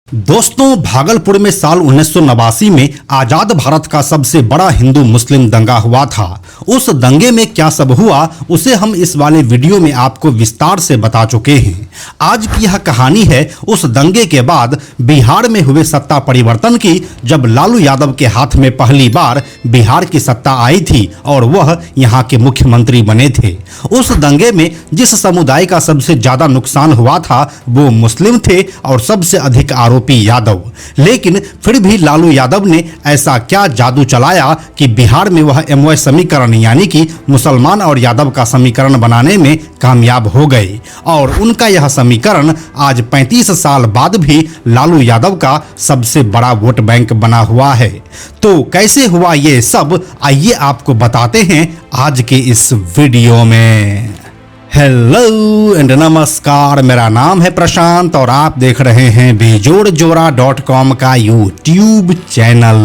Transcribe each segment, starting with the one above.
दोस्तों, भागलपुर में साल 1989 में आजाद भारत का सबसे बड़ा हिंदू मुस्लिम दंगा हुआ था। उस दंगे में क्या सब हुआ उसे हम इस वाले वीडियो में आपको विस्तार से बता चुके हैं। आज की यह कहानी है उस दंगे के बाद बिहार में हुए सत्ता परिवर्तन की, जब लालू यादव के हाथ में पहली बार बिहार की सत्ता आई थी और वह यहाँ के मुख्यमंत्री बने थे। उस दंगे में जिस समुदाय का सबसे ज्यादा नुकसान हुआ था वो मुस्लिम थे और सबसे अधिक आरोपी यादव। लेकिन फिर भी लालू यादव ने ऐसा क्या जादू चलाया कि बिहार में वह एमओए समीकरण यानी कि मुसलमान और यादव का समीकरण बनाने में कामयाब हो गए और उनका यह समीकरण आज 35 साल बाद भी लालू यादव का सबसे बड़ा वोट बैंक बना हुआ है। तो कैसे हुआ ये सब, आइए आपको बताते हैं आज के इस वीडियो में। हेलो एंड नमस्कार, मेरा नाम है प्रशांत और आप देख रहे हैं बेजोड़जोरा.com का यूट्यूब चैनल।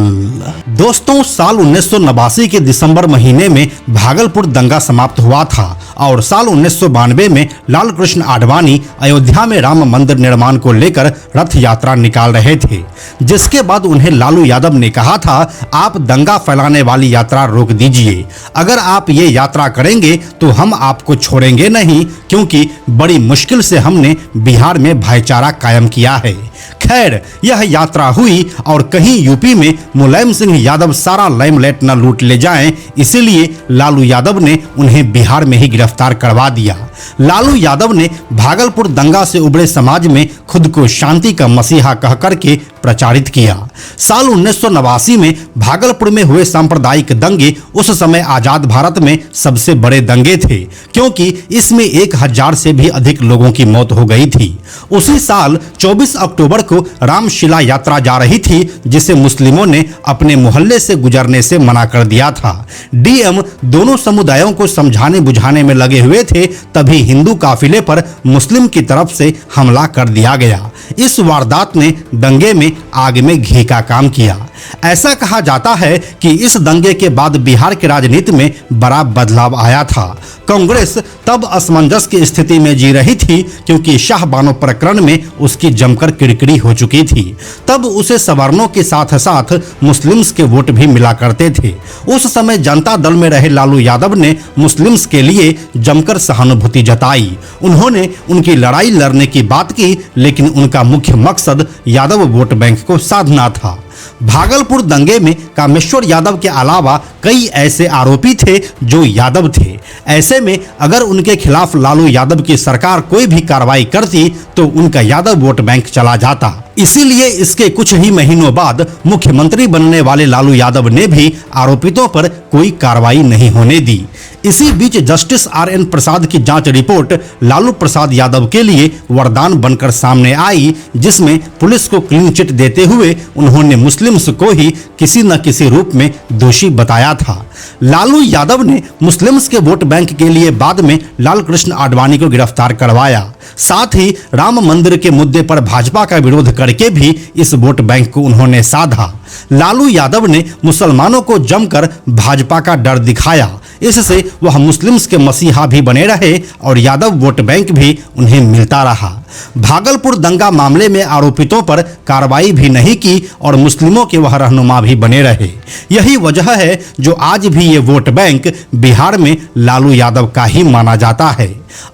दोस्तों, साल 1989 के दिसंबर महीने में भागलपुर दंगा समाप्त हुआ था और साल 1992 में लाल कृष्ण आडवाणी अयोध्या में राम मंदिर निर्माण को लेकर रथ यात्रा निकाल रहे थे, जिसके बाद उन्हें लालू यादव ने कहा था, आप दंगा फैलाने वाली यात्रा रोक दीजिए। अगर आप ये यात्रा करेंगे तो हम आपको छोड़ेंगे नहीं, क्योंकि बड़ी मुश्किल से हमने बिहार में भाईचारा कायम किया है। खैर, यह यात्रा हुई और कहीं यूपी में मुलायम सिंह यादव सारा लाइमलाइट न लूट ले जाएं, इसीलिए लालू यादव ने उन्हें बिहार में ही गिरफ्तार करवा दिया। लालू यादव ने भागलपुर दंगा से उभरे समाज में खुद को शांति का मसीहा कह करके प्रचारित किया। साल 1989 में भागलपुर में हुए सांप्रदायिक दंगे उस समय आजाद भारत में सबसे बड़े दंगे थे, क्योंकि इसमें 1000 से भी अधिक लोगों की मौत हो गई थी। उसी साल 24 अक्टूबर को रामशिला यात्रा जा रही थी, जिसे मुस्लिमों ने अपने मोहल्ले से गुजरने से मना कर दिया था। डीएम दोनों समुदायों को समझाने बुझाने में लगे हुए थे, तभी हिंदू काफिले पर मुस्लिम की तरफ से हमला कर दिया गया। इस वारदात ने दंगे में आग में घी का काम किया। ऐसा कहा जाता है कि इस दंगे के बाद बिहार की राजनीति में बड़ा बदलाव आया था। कांग्रेस तब असमंजस की स्थिति में जी रही थी, क्योंकि शाह बानो प्रकरण में उसकी जमकर किरकिरी हो चुकी थी। तब उसे सवर्णों के साथ साथ मुस्लिम्स के वोट भी मिला करते थे। उस समय जनता दल में रहे लालू यादव ने मुस्लिम्स के लिए जमकर सहानुभूति जताई। उन्होंने उनकी लड़ाई लड़ने की बात की, लेकिन उनका मुख्य मकसद यादव वोट बैंक को साधना था। भागलपुर दंगे में कामेश्वर यादव के अलावा कई ऐसे आरोपी थे जो यादव थे। ऐसे में अगर उनके खिलाफ लालू यादव की सरकार कोई भी कार्रवाई करती तो उनका यादव वोट बैंक चला जाता। इसीलिए इसके कुछ ही महीनों बाद मुख्यमंत्री बनने वाले लालू यादव ने भी आरोपितों पर कोई कार्रवाई नहीं होने दी। इसी बीच जस्टिस RN प्रसाद की जांच रिपोर्ट लालू प्रसाद यादव के लिए वरदान बनकर सामने आई, जिसमें पुलिस को क्लीन चिट देते हुए उन्होंने मुस्लिम्स को ही किसी न किसी रूप में दोषी बताया था। लालू यादव ने मुस्लिम्स के वोट बैंक के लिए बाद में लाल कृष्ण आडवाणी को गिरफ्तार करवाया। साथ ही राम मंदिर के मुद्दे पर भाजपा का विरोध करके भी इस वोट बैंक को उन्होंने साधा। लालू यादव ने मुसलमानों को जमकर भाजपा का डर दिखाया। इससे वह मुस्लिम्स के मसीहा भी बने रहे और यादव वोट बैंक भी उन्हें मिलता रहा। भागलपुर दंगा मामले में आरोपितों पर कार्रवाई भी नहीं की और मुस्लिमों के वह रहनुमा भी बने रहे। यही वजह है जो आज भी ये वोट बैंक बिहार में लालू यादव का ही माना जाता है।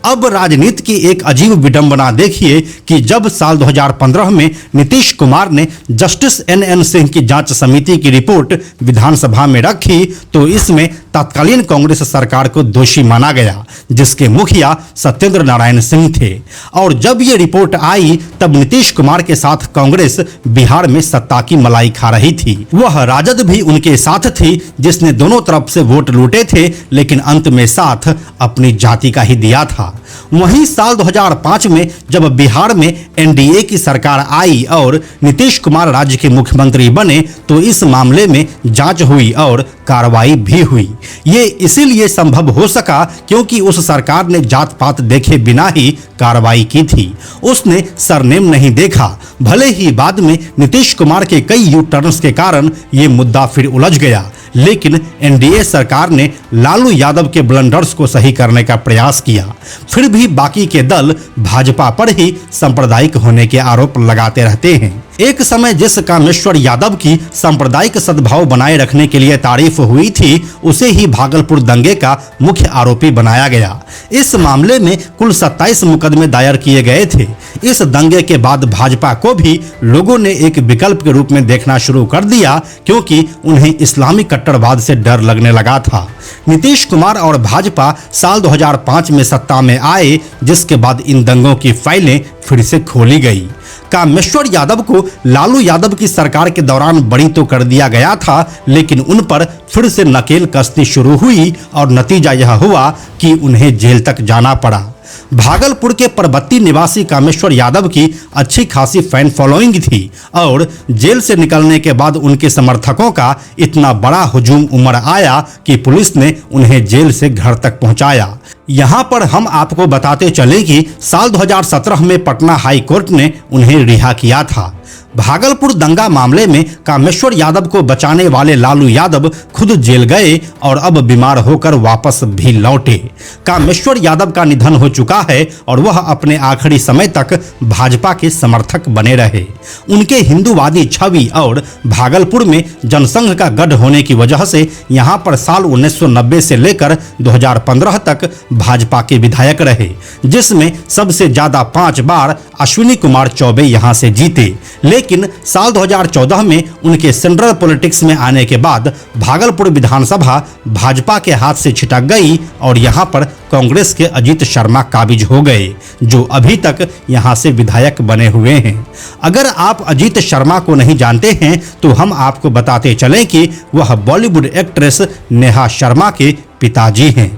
अब राजनीति की एक अजीब विडंबना देखिए कि जब साल 2015 में नीतीश कुमार ने जस्टिस NN सिंह की जांच समिति की रिपोर्ट विधानसभा में रखी तो इसमें तत्कालीन कांग्रेस सरकार को दोषी माना गया, जिसके मुखिया सत्येंद्र नारायण सिंह थे। और जब ये रिपोर्ट आई तब नीतीश कुमार के साथ कांग्रेस बिहार में सत्ता की मलाई खा रही थी। वह राजद भी उनके साथ थी, जिसने दोनों तरफ से वोट लूटे थे, लेकिन अंत में साथ अपनी जाति का ही दिया था। वहीं साल 2005 में जब बिहार में NDA की सरकार आई और नीतीश कुमार राज्य के मुख्यमंत्री बने तो इस मामले में जांच हुई और कार्रवाई भी हुई। ये इसीलिए संभव हो सका क्योंकि उस सरकार ने जात पात देखे बिना ही कार्रवाई की थी। उसने सरनेम नहीं देखा। भले ही बाद में नीतीश कुमार के कई यू टर्न्स के कारण ये मुद्दा फिर उलझ गया, लेकिन NDA सरकार ने लालू यादव के ब्लंडर्स को सही करने का प्रयास किया। फिर भी बाकी के दल भाजपा पर ही सांप्रदायिक होने के आरोप लगाते रहते हैं। एक समय जिस कामेश्वर यादव की सांप्रदायिक सद्भाव बनाए रखने के लिए तारीफ हुई थी, उसे ही भागलपुर दंगे का मुख्य आरोपी बनाया गया। इस मामले में कुल 27 मुकदमे दायर किए गए थे। इस दंगे के बाद भाजपा को भी लोगों ने एक विकल्प के रूप में देखना शुरू कर दिया, क्योंकि उन्हें इस्लामी कट्टरवाद से डर लगने लगा था। नीतीश कुमार और भाजपा साल 2005 में सत्ता में आए, जिसके बाद इन दंगों की फाइलें फिर से खोली गई। कामेश्वर यादव को लालू यादव की सरकार के दौरान बरी तो कर दिया गया था, लेकिन उन पर फिर से नकेल कसनी शुरू हुई और नतीजा यह हुआ कि उन्हें जेल तक जाना पड़ा। भागलपुर के परबत्ती निवासी कामेश्वर यादव की अच्छी खासी फैन फॉलोइंग थी और जेल से निकलने के बाद उनके समर्थकों का इतना बड़ा हुजूम उमड़ आया कि पुलिस ने उन्हें जेल से घर तक पहुंचाया। यहाँ पर हम आपको बताते चले कि साल 2017 में पटना हाई कोर्ट ने उन्हें रिहा किया था। भागलपुर दंगा मामले में कामेश्वर यादव को बचाने वाले लालू यादव खुद जेल गए और अब बीमार होकर वापस भी लौटे। कामेश्वर यादव का निधन हो चुका है और वह अपने आखिरी समय तक भाजपा के समर्थक बने रहे। उनके हिंदूवादी छवि और भागलपुर में जनसंघ का गढ़ होने की वजह से यहाँ पर साल 1990 से लेकर 2015 तक भाजपा के विधायक रहे, जिसमें सबसे ज्यादा 5 बार अश्विनी कुमार चौबे यहाँ से जीते। लेकिन साल 2014 में उनके सेंट्रल पॉलिटिक्स में आने के बाद भागलपुर विधानसभा भाजपा के हाथ से छिटक गई और यहाँ पर कांग्रेस के अजीत शर्मा काबिज हो गए, जो अभी तक यहाँ से विधायक बने हुए हैं। अगर आप अजीत शर्मा को नहीं जानते हैं तो हम आपको बताते चलें कि वह बॉलीवुड एक्ट्रेस नेहा शर्मा के पिताजी हैं।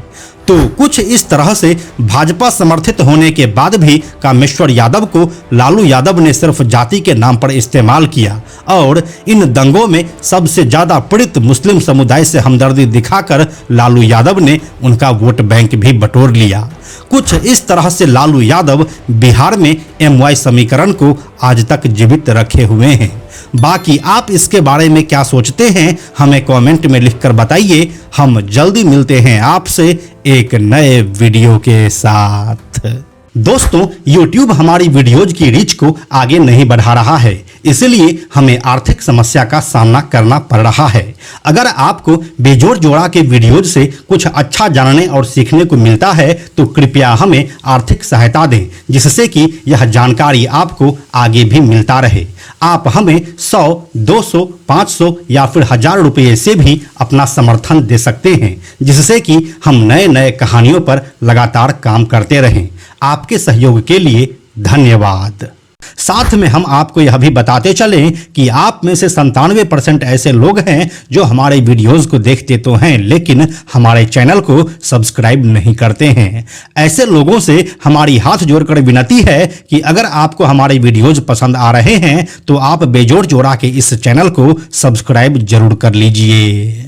तो कुछ इस तरह से भाजपा समर्थित होने के बाद भी कामेश्वर यादव को लालू यादव ने सिर्फ जाति के नाम पर इस्तेमाल किया और इन दंगों में सबसे ज्यादा पीड़ित मुस्लिम समुदाय से हमदर्दी दिखाकर लालू यादव ने उनका वोट बैंक भी बटोर लिया। कुछ इस तरह से लालू यादव बिहार में MY समीकरण को आज तक जीवित रखे हुए हैं। बाकी आप इसके बारे में क्या सोचते हैं, हमें कमेंट में लिखकर बताइए। हम जल्दी मिलते हैं आपसे एक नए वीडियो के साथ। दोस्तों, YouTube हमारी वीडियोज की रीच को आगे नहीं बढ़ा रहा है, इसलिए हमें आर्थिक समस्या का सामना करना पड़ रहा है। अगर आपको बेजोड़ जोड़ा के वीडियोज से कुछ अच्छा जानने और सीखने को मिलता है तो कृपया हमें आर्थिक सहायता दें, जिससे कि यह जानकारी आपको आगे भी मिलता रहे। आप हमें 100, 200, 500 या फिर 1000 रुपये से भी अपना समर्थन दे सकते हैं, जिससे कि हम नए नए कहानियों पर लगातार काम करते रहें। आपके सहयोग के लिए धन्यवाद। साथ में हम आपको यह भी बताते चलें कि आप में से 97% ऐसे लोग हैं जो हमारे वीडियोस को देखते तो हैं, लेकिन हमारे चैनल को सब्सक्राइब नहीं करते हैं। ऐसे लोगों से हमारी हाथ जोड़कर विनती है कि अगर आपको हमारे वीडियोस पसंद आ रहे हैं तो आप बेजोड़ जोड़ा के इस चैनल को सब्सक्राइब जरूर कर लीजिए।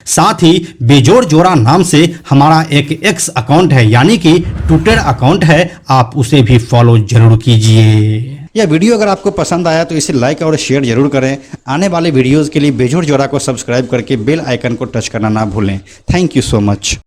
साथ ही बेजोड़ जोड़ा नाम से हमारा एक X अकाउंट है, यानी कि ट्विटर अकाउंट है, आप उसे भी फॉलो जरूर कीजिए। यह वीडियो अगर आपको पसंद आया तो इसे लाइक और शेयर जरूर करें। आने वाले वीडियोस के लिए बेजोड़ जोड़ा को सब्सक्राइब करके बेल आइकन को टच करना ना भूलें। Thank you so much.